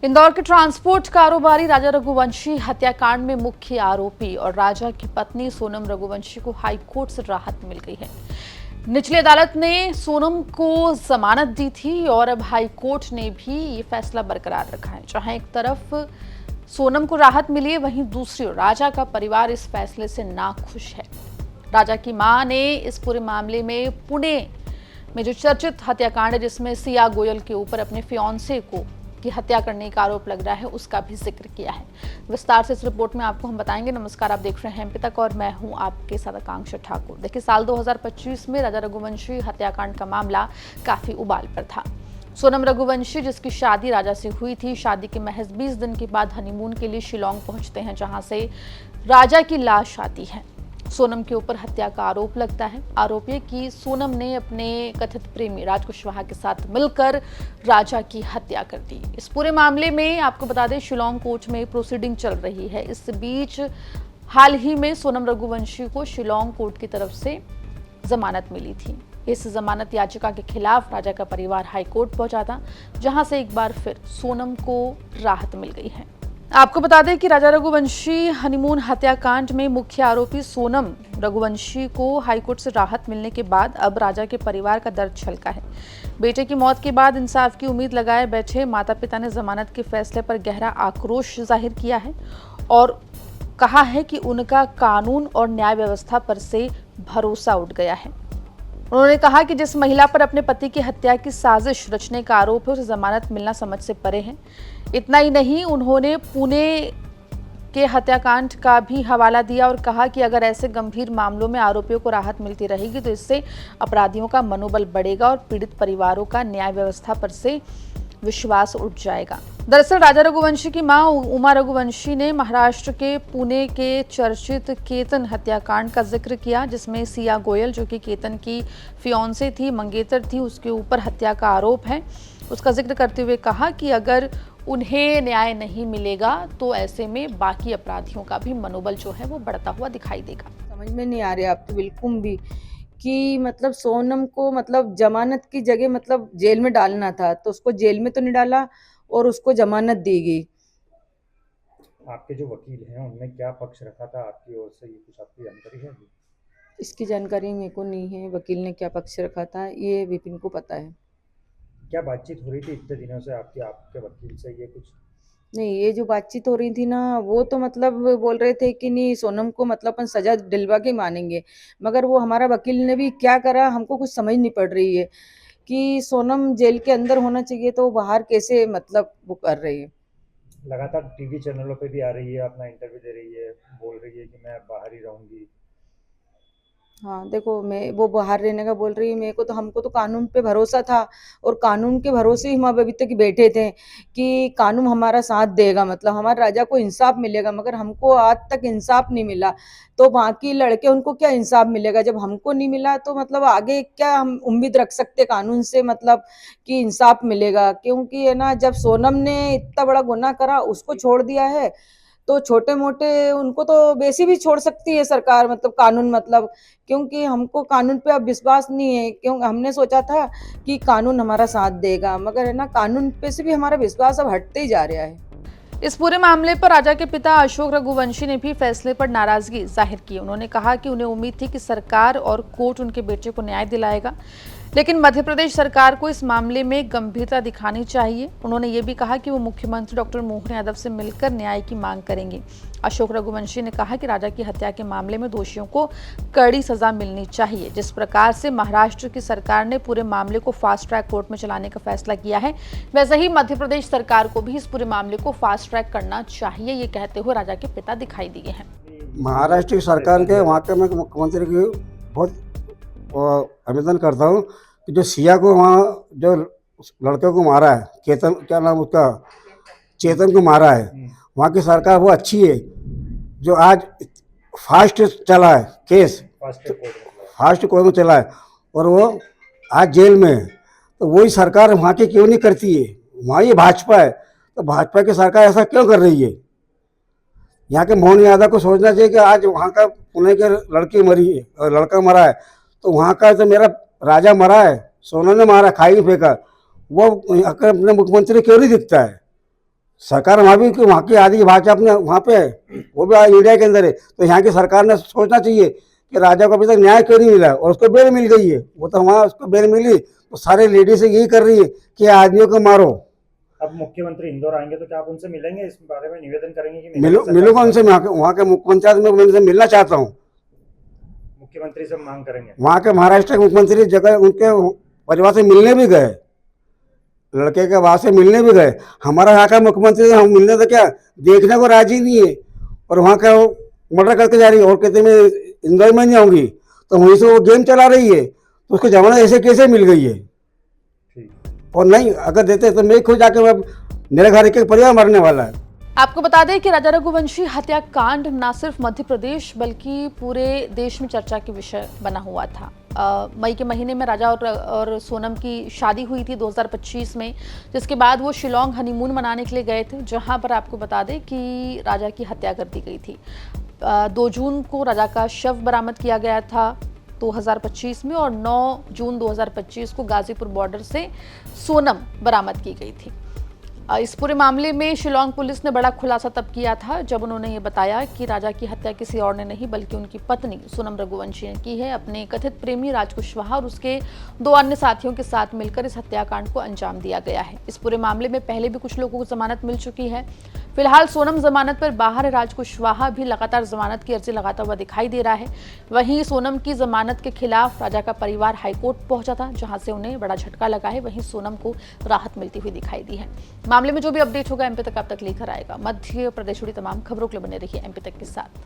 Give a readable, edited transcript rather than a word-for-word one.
इंदौर के ट्रांसपोर्ट कारोबारी राजा रघुवंशी हत्याकांड में मुख्य आरोपी और राजा की पत्नी सोनम रघुवंशी को हाईकोर्ट से राहत मिल गई है। निचली अदालत ने सोनम को जमानत दी थी और अब हाईकोर्ट ने भी ये फैसला बरकरार रखा है। जहां एक तरफ सोनम को राहत मिली है, वहीं दूसरी ओर राजा का परिवार इस फैसले से नाखुश है। राजा की मां ने इस पूरे मामले में पुणे में जो चर्चित हत्याकांड है, जिसमें सिया गोयल के ऊपर अपने फियांसे को की हत्या करने का आरोप लग रहा है, उसका भी जिक्र किया है। विस्तार से इस रिपोर्ट में आपको हम बताएंगे। नमस्कार, आप देख रहे हैं एमपी तक और मैं हूं आपके साथ आकांक्षा ठाकुर। देखिए, साल 2025 में राजा रघुवंशी हत्याकांड का मामला काफी उबाल पर था। सोनम रघुवंशी, जिसकी शादी राजा से हुई थी, शादी के महज 20 दिन के बाद हनीमून के लिए शिलांग पहुंचते हैं, जहां से राजा की लाश आती है। सोनम के ऊपर हत्या का आरोप लगता है। आरोप है कि सोनम ने अपने कथित प्रेमी राज कुशवाहा के साथ मिलकर राजा की हत्या कर दी। इस पूरे मामले में आपको बता दें, शिलांग कोर्ट में प्रोसीडिंग चल रही है। इस बीच हाल ही में सोनम रघुवंशी को शिलांग कोर्ट की तरफ से जमानत मिली थी। इस जमानत याचिका के खिलाफ राजा का परिवार हाईकोर्ट पहुंचा था, जहां से एक बार फिर सोनम को राहत मिल गई है। आपको बता दें कि राजा रघुवंशी हनीमून हत्याकांड में मुख्य आरोपी सोनम रघुवंशी को हाईकोर्ट से राहत मिलने के बाद अब राजा के परिवार का दर्द छलका है। बेटे की मौत के बाद इंसाफ की उम्मीद लगाए बैठे माता पिता ने जमानत के फैसले पर गहरा आक्रोश जाहिर किया है और कहा है कि उनका कानून और न्याय व्यवस्था पर से भरोसा उठ गया है। उन्होंने कहा कि जिस महिला पर अपने पति की हत्या की साजिश रचने का आरोप है, उसे जमानत मिलना समझ से परे है। इतना ही नहीं, उन्होंने पुणे के हत्याकांड का भी हवाला दिया और कहा कि अगर ऐसे गंभीर मामलों में आरोपियों को राहत मिलती रहेगी तो इससे अपराधियों का मनोबल बढ़ेगा और पीड़ित परिवारों का न्याय व्यवस्था पर से विश्वास उठ जाएगा। दरअसल राजा रघुवंशी की मां उमा रघुवंशी ने महाराष्ट्र के पुणे के चर्चित केतन हत्याकांड का जिक्र किया, जिसमें सिया गोयल, जो कि केतन की फियांसे थी, मंगेतर थी, उसके ऊपर हत्या का आरोप है। उसका जिक्र करते हुए कहा कि अगर उन्हें न्याय नहीं मिलेगा तो ऐसे में बाकी अपराधियों का भी मनोबल जो है वो बढ़ता हुआ दिखाई देगा। समझ में नहीं आ रही आप तो बिल्कुल भी कि मतलब सोनम को मतलब जमानत की जगह मतलब जेल में डालना था, तो उसको जेल में तो नहीं डाला और उसको जमानत दी गई। आपके जो वकील हैं उनने क्या पक्ष रखा था आपकी ओर से, ये कुछ आपकी जानकारी है? इसकी जानकारी मेरे को नहीं है, वकील ने क्या पक्ष रखा था ये विपिन को पता है। क्या बातचीत हो रही थी इतने दिनों से आपकी आपके वकील से, ये कुछ? नहीं, ये जो बातचीत हो रही थी ना, वो तो मतलब बोल रहे थे कि नहीं सोनम को मतलब अपन सजा दिलवा के मानेंगे, मगर वो हमारा वकील ने भी क्या करा हमको कुछ समझ नहीं पड़ रही है कि सोनम जेल के अंदर होना चाहिए तो बाहर कैसे मतलब वो कर रही है। लगातार टीवी चैनलों पे भी आ रही है, अपना इंटरव्यू दे रही है, बोल रही है कि मैं बाहर ही रहूंगी। हाँ देखो, मैं वो बाहर रहने का बोल रही है, मेरे को तो हमको तो कानून पे भरोसा था और कानून के भरोसे ही हम अभी तक बैठे थे कि कानून हमारा साथ देगा, मतलब हमारे राजा को इंसाफ मिलेगा, मगर हमको आज तक इंसाफ नहीं मिला। तो बाकी लड़के उनको क्या इंसाफ मिलेगा? जब हमको नहीं मिला तो मतलब आगे क्या हम उम्मीद रख सकते कानून से, मतलब कि इंसाफ मिलेगा? क्योंकि है ना, जब सोनम ने इतना बड़ा गुनाह करा उसको छोड़ दिया है, तो छोटे मोटे उनको तो वैसे भी छोड़ सकती है सरकार, मतलब कानून, मतलब क्योंकि हमको कानून पे अब विश्वास नहीं है। क्यों हमने सोचा था कि कानून हमारा साथ देगा, मगर है ना कानून पे से भी हमारा विश्वास अब हटते ही जा रहा है। इस पूरे मामले पर राजा के पिता अशोक रघुवंशी ने भी फैसले पर नाराजगी जाहिर की। उन्होंने कहा कि उन्हें उम्मीद थी कि सरकार और कोर्ट उनके बेटे को न्याय दिलाएगा, लेकिन मध्य प्रदेश सरकार को इस मामले में गंभीरता दिखानी चाहिए। उन्होंने ये भी कहा कि वो मुख्यमंत्री डॉक्टर मोहन यादव से मिलकर न्याय की मांग करेंगे। अशोक रघुवंशी ने कहा कि राजा की हत्या के मामले में दोषियों को कड़ी सजा मिलनी चाहिए। जिस प्रकार से महाराष्ट्र की सरकार ने पूरे मामले को फास्ट ट्रैक कोर्ट में चलाने का फैसला किया है, वैसे ही मध्य प्रदेश सरकार को भी इस पूरे मामले को फास्ट ट्रैक करना चाहिए, ये कहते हुए राजा के पिता दिखाई दिए हैं। महाराष्ट्र की सरकार के वहाँ के मैं मुख्यमंत्री की बहुत अभिनंदन करता हूँ कि जो सिया को वहाँ जो लड़के को मारा है, केतन क्या नाम उसका, चेतन को मारा है, वहाँ की सरकार वो अच्छी है जो आज फास्ट चला है केस, फास्ट कोर्ट में चला है और वो आज जेल में है। तो वही सरकार वहाँ की क्यों नहीं करती है? वहाँ ये भाजपा है, तो भाजपा की सरकार ऐसा क्यों कर रही है? यहाँ के मोहन यादव को सोचना चाहिए कि आज वहाँ का पुणे के लड़की मरी है और लड़का मरा है, तो वहाँ का तो मेरा राजा मरा है, सोना ने मारा, खाई में फेंका, वो अपने मुख्यमंत्री क्यों नहीं दिखता है? सरकार वहाँ भी, वहाँ की आधी भाषा अपने वहाँ पे है, वो भी इंडिया के अंदर है। तो यहाँ की सरकार ने सोचना चाहिए कि राजा को अभी तक न्याय क्यों नहीं मिला, और उसको बेल मिल गई है। वो तो वहाँ उसको बेल मिली तो सारे लेडीज यही कर रही है कि आदमियों को मारो। अब मुख्यमंत्री इंदौर आएंगे तो क्या आप उनसे मिलेंगे, इस बारे में निवेदन करेंगे कि मिलूंगा उनसे, वहाँ के मुख्यमंत्री में उनसे मिलना चाहता हूँ। मुख्यमंत्री से मांग करेंगे? वहाँ के महाराष्ट्र के मुख्यमंत्री जगह उनके परिवार से मिलने भी गए, लड़के के वहाँ से मिलने भी गए। हमारा यहाँ का मुख्यमंत्री हम मिलने तो क्या देखने को राजी नहीं है, और वहाँ का मर्डर करके जा रही है, और कहते मैं इंदौर में नहीं आऊँगी, तो वहीं से वो गेम चला रही है। तो उसको जमानत ऐसे कैसे मिल गई है? और नहीं अगर देते तो मैं खुद जाके, मेरे घर एक परिवार मरने वाला है। आपको बता दें कि राजा रघुवंशी हत्याकांड न सिर्फ मध्य प्रदेश बल्कि पूरे देश में चर्चा के विषय बना हुआ था। मई के महीने में राजा और सोनम की शादी हुई थी 2025 में, जिसके बाद वो शिलोंग हनीमून मनाने के लिए गए थे, जहां पर आपको बता दें कि राजा की हत्या कर दी गई थी। 2 जून को राजा का शव बरामद किया गया था 2025 में, और 9 जून 2025 को गाजीपुर बॉर्डर से सोनम बरामद की गई थी। इस पूरे मामले में शिलोंग पुलिस ने बड़ा खुलासा तब किया था जब उन्होंने ये बताया कि राजा की हत्या किसी और ने नहीं बल्कि उनकी पत्नी सोनम रघुवंशी ने की है। अपने कथित प्रेमी राज कुशवाहा और उसके 2 अन्य साथियों के साथ मिलकर इस हत्याकांड को अंजाम दिया गया है। इस पूरे मामले में पहले भी कुछ लोगों को जमानत मिल चुकी है। फिलहाल सोनम जमानत पर बाहर है। राज कुशवाहा भी लगातार जमानत की अर्जी लगाता हुआ दिखाई दे रहा है। वहीं सोनम की जमानत के खिलाफ राजा का परिवार हाईकोर्ट पहुंचा था, जहां से उन्हें बड़ा झटका लगा है। वहीं सोनम को राहत मिलती हुई दिखाई दी है। मामले में जो भी अपडेट होगा एमपी तक आप तक लेकर आएगा। मध्य प्रदेश जुड़ी तमाम खबरों के लिए बने रहिए एमपी तक के साथ।